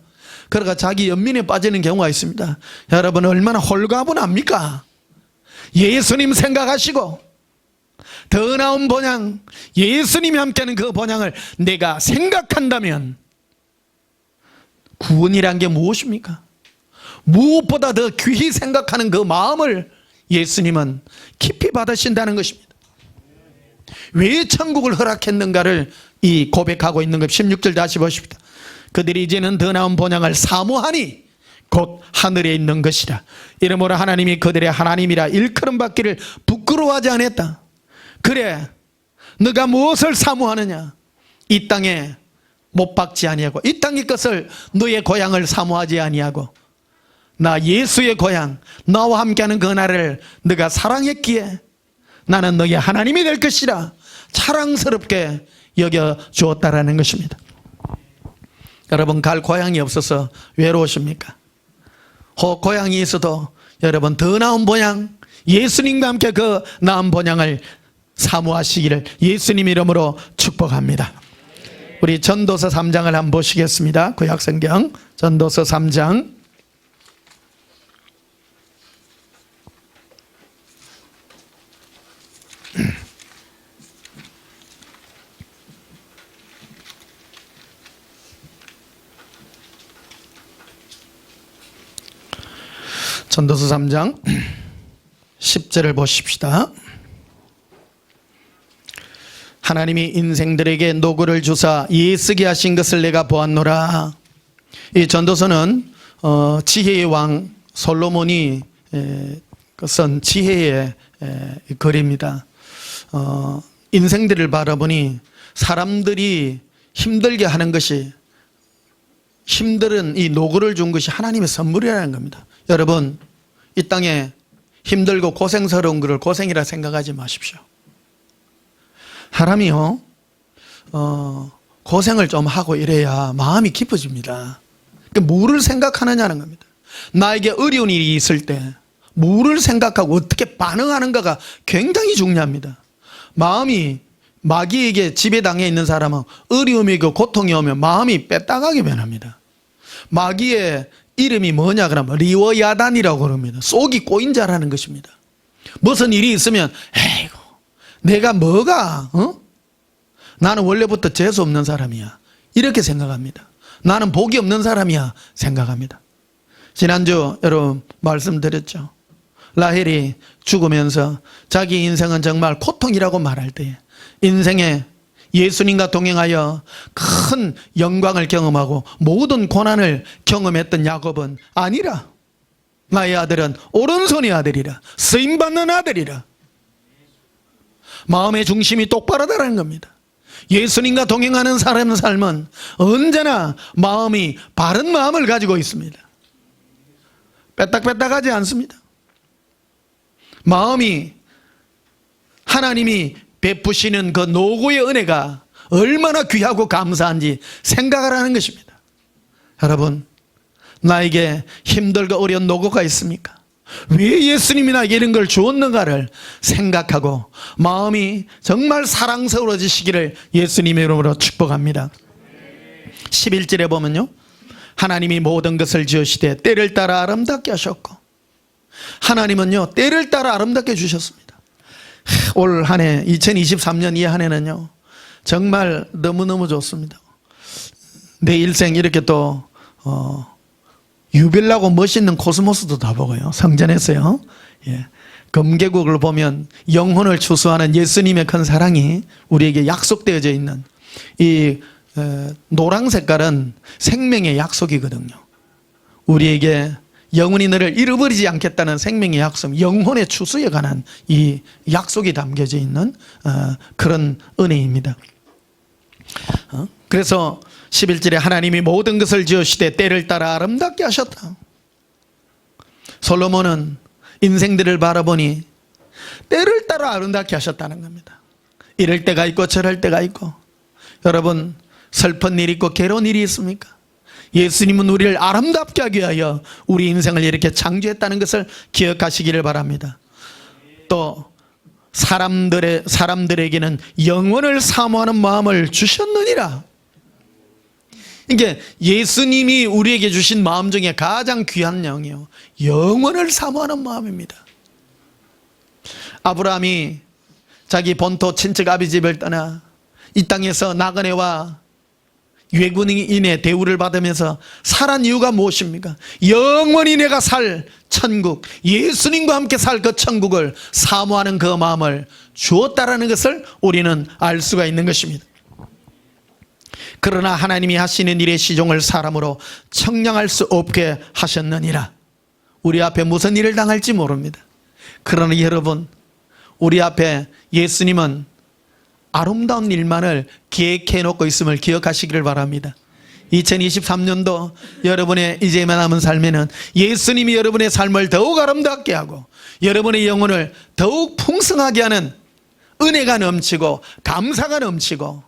Speaker 1: 그러니까 자기 연민에 빠지는 경우가 있습니다. 여러분 얼마나 홀가분합니까? 예수님 생각하시고 더 나은 본향, 예수님이 함께하는 그 본향을 내가 생각한다면 구원이란 게 무엇입니까? 무엇보다 더 귀히 생각하는 그 마음을 예수님은 깊이 받으신다는 것입니다. 왜 천국을 허락했는가를 이 고백하고 있는 것. 16절 다시 보십시다. 그들이 이제는 더 나은 본향을 사모하니 곧 하늘에 있는 것이라. 이러므로 하나님이 그들의 하나님이라 일컬음 받기를 부끄러워하지 않았다. 그래, 너가 무엇을 사모하느냐? 이 땅에 못 박지 아니하고 이 땅의 것을, 너의 고향을 사모하지 아니하고 나 예수의 고향, 나와 함께하는 그 나라를 너가 사랑했기에 나는 너의 하나님이 될 것이라 자랑스럽게 여겨주었다라는 것입니다. 여러분, 갈 고향이 없어서 외로우십니까? 혹 고향이 있어도 여러분 더 나은 본향, 예수님과 함께 그 나은 본향을 사모하시기를 예수님 이름으로 축복합니다. 우리 전도서 3장을 한번 보시겠습니다. 구약성경 전도서 3장. 전도서 3장 10절을 보십시다. 하나님이 인생들에게 노고를 주사 예쓰게 하신 것을 내가 보았노라. 이 전도서는 지혜의 왕 솔로몬이 쓴 지혜의 글입니다. 인생들을 바라보니 사람들이 힘들게 하는 것이, 힘든 이 노고를 준 것이 하나님의 선물이라는 겁니다. 여러분, 이 땅에 힘들고 고생스러운 것을 고생이라 생각하지 마십시오. 사람이요, 고생을 좀 하고 이래야 마음이 깊어집니다. 그러니까 뭐를 생각하느냐는 겁니다. 나에게 어려운 일이 있을 때 뭐를 생각하고 어떻게 반응하는가가 굉장히 중요합니다. 마음이, 마귀에게 지배당해 있는 사람은 어려움이 고 고통이 오면 마음이 빼딱하게 변합니다. 마귀의 이름이 뭐냐 그러면 리워야단이라고 그럽니다. 속이 꼬인 자라는 것입니다. 무슨 일이 있으면 에이고 내가 뭐가 나는 원래부터 재수 없는 사람이야 이렇게 생각합니다. 나는 복이 없는 사람이야 생각합니다. 지난주 여러분 말씀드렸죠. 라헬이 죽으면서 자기 인생은 정말 고통이라고 말할 때 인생에 예수님과 동행하여 큰 영광을 경험하고 모든 고난을 경험했던 야곱은 아니라 나의 아들은 오른손의 아들이라 쓰임받는 아들이라 마음의 중심이 똑바로 다라는 겁니다. 예수님과 동행하는 사람의 삶은 언제나 마음이 바른 마음을 가지고 있습니다. 빼딱빼딱하지 않습니다. 마음이 하나님이 베푸시는 그 노고의 은혜가 얼마나 귀하고 감사한지 생각을 하는 것입니다. 여러분, 나에게 힘들고 어려운 노고가 있습니까? 왜 예수님이 나에게 이런 걸 주었는가를 생각하고 마음이 정말 사랑스러워지시기를 예수님의 이름으로 축복합니다. 11절에 보면요, 하나님이 모든 것을 지으시되 때를 따라 아름답게 하셨고, 하나님은요 때를 따라 아름답게 주셨습니다. 올 한 해 2023년 이 한 해는요 정말 너무너무 좋습니다. 내 일생 이렇게 또 유별나고 멋있는 코스모스도 다 보고요, 성전에서요. 예. 금계국을 보면 영혼을 추수하는 예수님의 큰 사랑이 우리에게 약속되어져 있는 이 노랑 색깔은 생명의 약속이거든요. 우리에게 영원히 너를 잃어버리지 않겠다는 생명의 약속, 영혼의 추수에 관한 이 약속이 담겨져 있는 그런 은혜입니다. 그래서 11절에 하나님이 모든 것을 지으시되 때를 따라 아름답게 하셨다. 솔로몬은 인생들을 바라보니 때를 따라 아름답게 하셨다는 겁니다. 이럴 때가 있고 저럴 때가 있고, 여러분 슬픈 일이 있고 괴로운 일이 있습니까? 예수님은 우리를 아름답게 하기 위하여 우리 인생을 이렇게 창조했다는 것을 기억하시기를 바랍니다. 또 사람들에게는 영원을 사모하는 마음을 주셨느니라. 이게 예수님이 우리에게 주신 마음 중에 가장 귀한 영이요, 영원을 사모하는 마음입니다. 아브라함이 자기 본토 친척 아비 집을 떠나 이 땅에서 나그네와 외국인의 대우를 받으면서 살한 이유가 무엇입니까? 영원히 내가 살 천국, 예수님과 함께 살 그 천국을 사모하는 그 마음을 주었다라는 것을 우리는 알 수가 있는 것입니다. 그러나 하나님이 하시는 일의 시종을 사람으로 청량할 수 없게 하셨느니라. 우리 앞에 무슨 일을 당할지 모릅니다. 그러나 여러분, 우리 앞에 예수님은 아름다운 일만을 계획해 놓고 있음을 기억하시기를 바랍니다. 2023년도 여러분의 이제만 남은 삶에는 예수님이 여러분의 삶을 더욱 아름답게 하고 여러분의 영혼을 더욱 풍성하게 하는 은혜가 넘치고 감사가 넘치고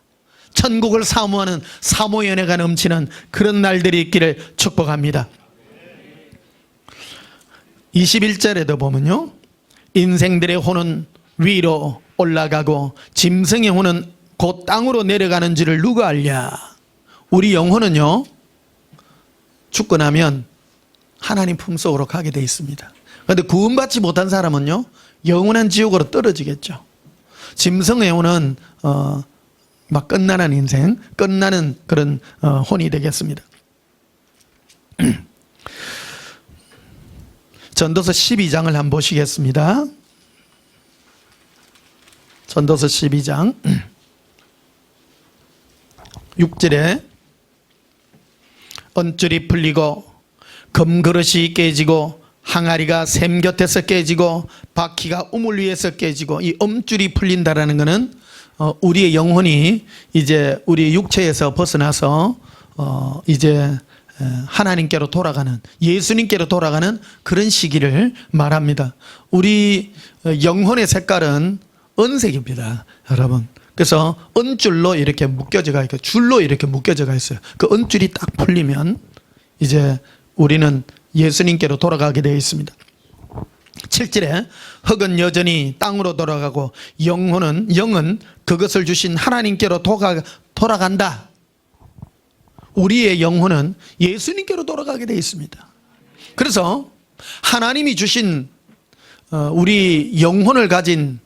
Speaker 1: 천국을 사모하는 사모의 은혜가 넘치는 그런 날들이 있기를 축복합니다. 21절에도 보면요, 인생들의 혼은 위로 올라가고 짐승의 혼은 곧 땅으로 내려가는 줄을 누가 알랴. 우리 영혼은요 죽고 나면 하나님 품속으로 가게 돼 있습니다. 그런데 구원받지 못한 사람은요 영원한 지옥으로 떨어지겠죠. 짐승의 혼은 막 끝나는 인생, 끝나는 그런 혼이 되겠습니다. 전도서 12장을 한번 보시겠습니다. 전도서 12장 6절에 언줄이 풀리고 금그릇이 깨지고 항아리가 샘 곁에서 깨지고 바퀴가 우물 위에서 깨지고, 이 엄줄이 풀린다라는 것은 우리의 영혼이 이제 우리 육체에서 벗어나서 이제 하나님께로 돌아가는, 예수님께로 돌아가는 그런 시기를 말합니다. 우리 영혼의 색깔은 은색입니다, 여러분. 그래서 은줄로 이렇게 묶여져가 있고 줄로 이렇게 묶여져가 있어요. 그 은줄이 딱 풀리면 이제 우리는 예수님께로 돌아가게 되어 있습니다. 7절에 흙은 여전히 땅으로 돌아가고 영은 그것을 주신 하나님께로 돌아간다. 우리의 영혼은 예수님께로 돌아가게 되어 있습니다. 그래서 하나님이 주신 우리 영혼을 가진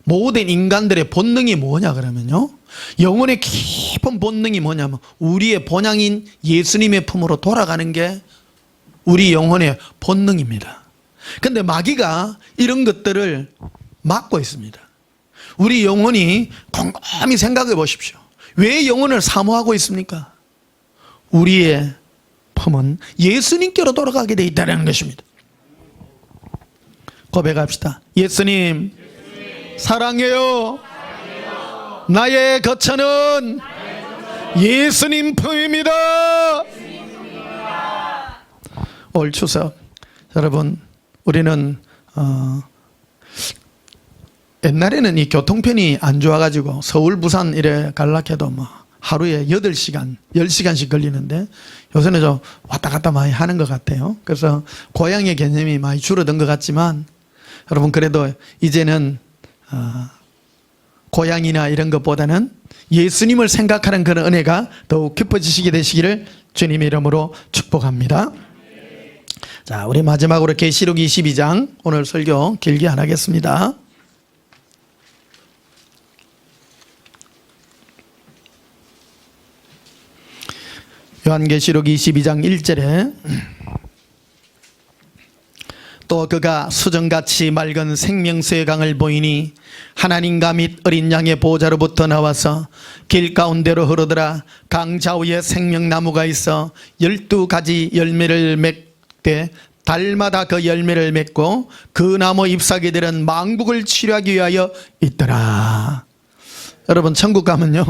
Speaker 1: 모든 인간들의 본능이 뭐냐 그러면요, 영혼의 깊은 본능이 뭐냐면 우리의 본향인 예수님의 품으로 돌아가는 게 우리 영혼의 본능입니다. 그런데 마귀가 이런 것들을 막고 있습니다. 우리 영혼이 곰곰이 생각해 보십시오. 왜 영혼을 사모하고 있습니까? 우리의 품은 예수님께로 돌아가게 되어 있다는 것입니다. 고백합시다. 예수님 사랑해요. 나의 거처는 예수님 품입니다. 올 추석 여러분, 우리는 옛날에는 이 교통편이 안 좋아가지고 서울 부산 이래 갈락해도 뭐 하루에 8시간 10시간씩 걸리는데 요새는 좀 왔다 갔다 많이 하는 것 같아요. 그래서 고향의 개념이 많이 줄어든 것 같지만 여러분, 그래도 이제는 고향이나 이런 것보다는 예수님을 생각하는 그런 은혜가 더욱 깊어지시게 되시기를 주님의 이름으로 축복합니다. 자, 우리 마지막으로 계시록 22장, 오늘 설교 길게 안 하겠습니다. 요한계시록 22장 1절에 또 그가 수정같이 맑은 생명수의 강을 보이니 하나님과 및 어린 양의 보호자로부터 나와서 길 가운데로 흐르더라. 강 좌우에 생명나무가 있어 12가지 열매를 맺되 달마다 그 열매를 맺고 그 나무 잎사귀들은 망국을 치료하기 위하여 있더라. 여러분, 천국 가면요,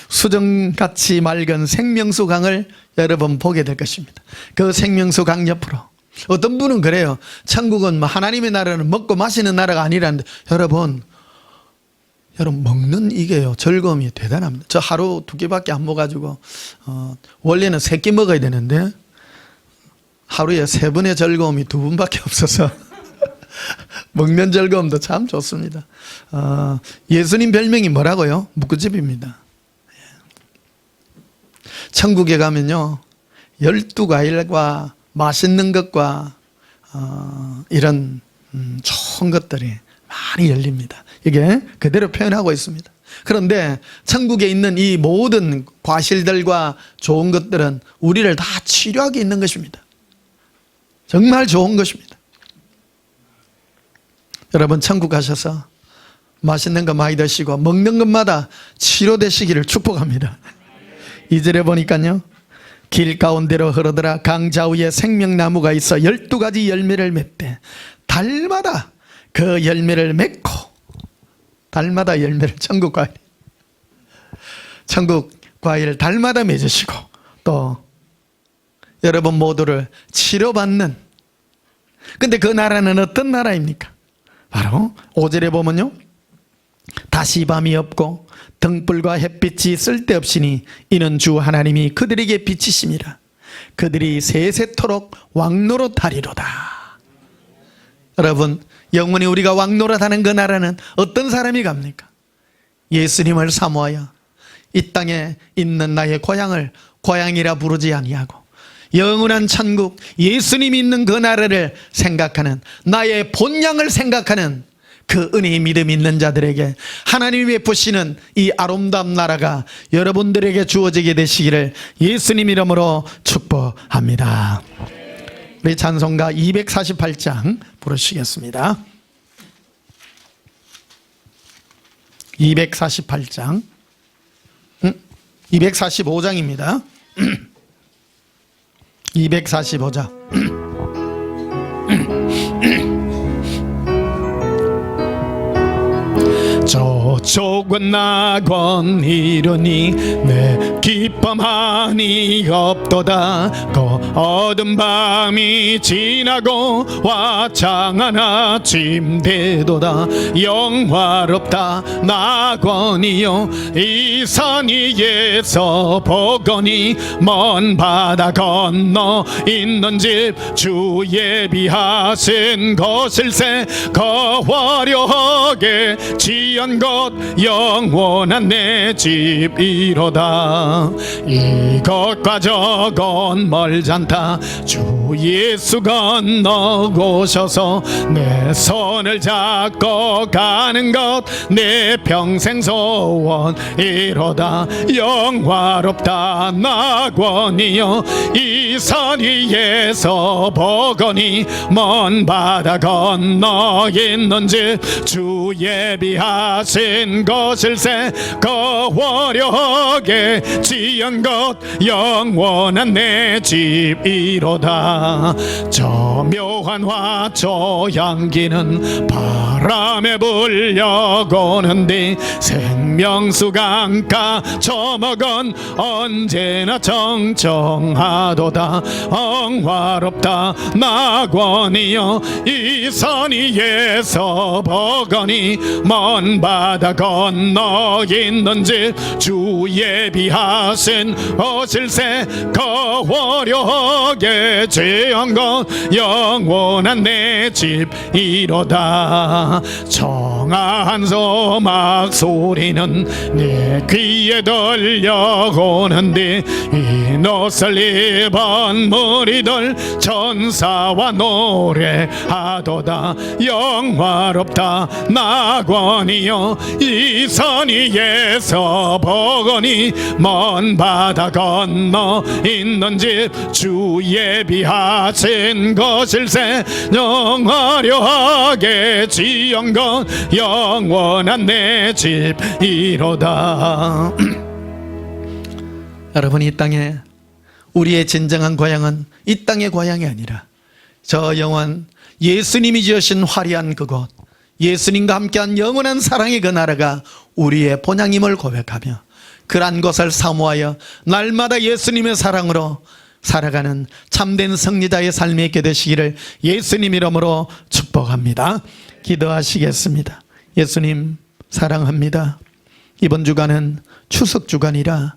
Speaker 1: 수정같이 맑은 생명수 강을 여러분 보게 될 것입니다. 그 생명수 강 옆으로 어떤 분은 그래요. 천국은 뭐 하나님의 나라는 먹고 마시는 나라가 아니라는데, 여러분 먹는 이게요, 즐거움이 대단합니다. 저 하루 2끼밖에 안 먹어가지고 원래는 3끼 먹어야 되는데 하루에 3번의 즐거움이 2번밖에 없어서 먹는 즐거움도 참 좋습니다. 예수님 별명이 뭐라고요? 묵구집입니다. 천국에 가면요, 12과일과 맛있는 것과 이런 좋은 것들이 많이 열립니다. 이게 그대로 표현하고 있습니다. 그런데 천국에 있는 이 모든 과실들과 좋은 것들은 우리를 다 치료하게 있는 것입니다. 정말 좋은 것입니다. 여러분, 천국 가셔서 맛있는 거 많이 드시고 먹는 것마다 치료되시기를 축복합니다. 2절에 보니까요, 길 가운데로 흐르더라. 강 좌우에 생명나무가 있어 12가지 열매를 맺대. 달마다 그 열매를 맺고, 달마다 열매를, 천국 과일 달마다 맺으시고, 또 여러분 모두를 치료받는, 근데 그 나라는 어떤 나라입니까? 바로 5절에 보면요, 다시 밤이 없고 등불과 햇빛이 쓸데없으니 이는 주 하나님이 그들에게 빛이심이라. 그들이 세세토록 왕노릇하리로다. 여러분, 영원히 우리가 왕노릇하는 그 나라는 어떤 사람이 갑니까? 예수님을 사모하여 이 땅에 있는 나의 고향을 고향이라 부르지 아니하고 영원한 천국, 예수님이 있는 그 나라를 생각하는, 나의 본향을 생각하는 그 은혜의 믿음 있는 자들에게 하나님이 베푸시는 이 아름다운 나라가 여러분들에게 주어지게 되시기를 예수님 이름으로 축복합니다. 우리 찬송가 248장 부르시겠습니다. 248장 245장입니다. 245장. 저쪽은 나건 이르니 내 기쁨하니 없도다. 그 어두운 밤이 지나고 화창한 아침 되도다. 영화롭다 나건이여 이 산 위에서 보거니 먼 바다 건너 있는 집 주 예비하신 것일세. 거화려하게 지은 것 영원한 내 집이로다. 이것과 저건 멀잖다. 주 예수 건너오셔서 내 손을 잡고 가는 것 내 평생 소원이로다. 영화롭다 낙원이여 이 산 위에서 보거니 먼 바다 건너 있는 집 주 예비하신 것일세. 거화려하게 지은 것 영원한 내 집이로다. 이로다. 저 묘한 화 저 향기는 바람에 불려오는데 생명수 강가 저먹은 언제나 정정하도다. 엉화롭다 낙원이여 이 산 위에서 보거니 먼 바다 건너 있는 집 주 예비하신 오실새 거호려하게 죄한 것 영원한 내 집이로다. 청아한 소막 소리는 내 귀에 들려오는데 이 옷을 입은 무리들 천사와 노래하도다. 영화롭다 낙원이여 이 산 위에서 보거니 먼 바다 건너 있는 집 주 예비하신 것일세 영화려하게 지은 것 영원한 내 집이로다. 여러분, 이 땅에 우리의 진정한 고향은 이 땅의 고향이 아니라 저 영원 예수님이 지으신 화려한 그곳, 예수님과 함께한 영원한 사랑의 그 나라가 우리의 본향임을 고백하며 그러한 것을 사모하여 날마다 예수님의 사랑으로 살아가는 참된 승리자의 삶이 있게 되시기를 예수님 이름으로 축복합니다. 기도하시겠습니다. 예수님 사랑합니다. 이번 주간은 추석 주간이라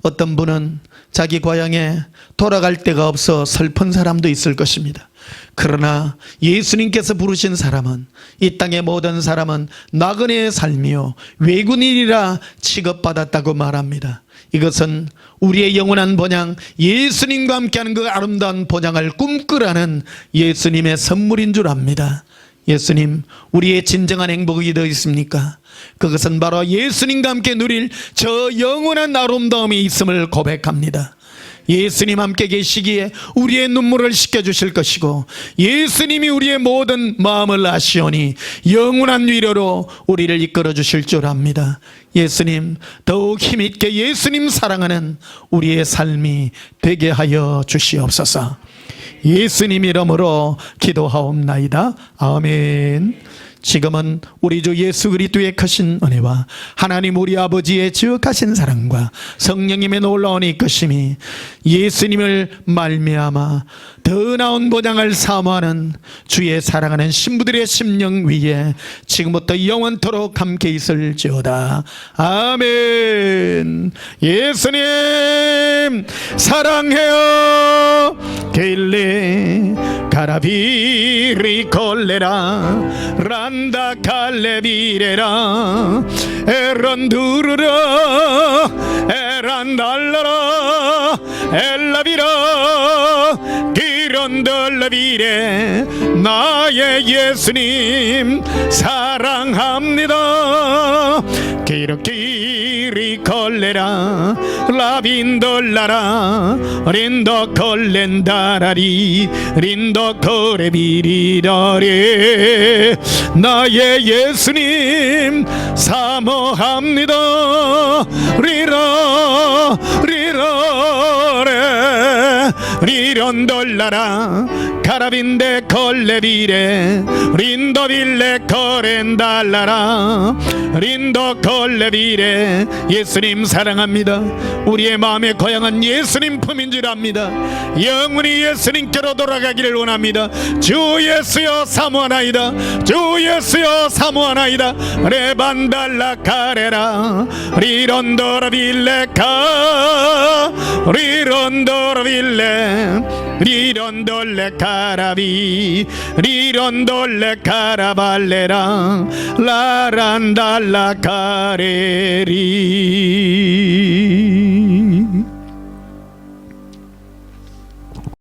Speaker 1: 어떤 분은 자기 고향에 돌아갈 데가 없어 슬픈 사람도 있을 것입니다. 그러나 예수님께서 부르신 사람은, 이 땅의 모든 사람은 나그네의 삶이요 외국인이라 취급받았다고 말합니다. 이것은 우리의 영원한 본향 예수님과 함께하는 그 아름다운 본향을 꿈꾸라는 예수님의 선물인 줄 압니다. 예수님, 우리의 진정한 행복이 어디 있습니까? 그것은 바로 예수님과 함께 누릴 저 영원한 아름다움이 있음을 고백합니다. 예수님 함께 계시기에 우리의 눈물을 씻겨주실 것이고 예수님이 우리의 모든 마음을 아시오니 영원한 위로로 우리를 이끌어 주실 줄 압니다. 예수님, 더욱 힘있게 예수님 사랑하는 우리의 삶이 되게 하여 주시옵소서. 예수님 이름으로 기도하옵나이다. 아멘. 지금은 우리 주 예수 그리스도의 크신 은혜와 하나님 우리 아버지의 지극하신 사랑과 성령님의 놀라운 이끄심이 예수님을 말미암아 더 나은 본향을 사모하는 주의 사랑하는 신부들의 심령 위에 지금부터 영원토록 함께 있을지어다. 아멘. 예수님 사랑해요. 게일리 가라비리 콜레라 란다 칼레비레라 에런두르라 에란달라라 엘라비라 기런덜라비레 나의 예수님 사랑합니다. 기르기리 콜레라 라빈돌라라 린도 콜렌다라리 린도 코레비리라리 나의 예수님 사모합니다. 리라 리라레 리런돌라라 카라빈데 콜레비레 린도빌레 코렌달라라 린도 콜레비레 예수님 사랑합니다. 우리의 마음의 고향은 예수님 품인 줄 압니다. 영원히 예수님께로 돌아가기를 원합니다. 주 예수여 사모하나이다. 주 예수여 사모하나이다. 레반달라 카레라 리론도라빌레카 리론도라빌레 리론돌레 카라비 리론돌레 카라발레라 라란달라 카레리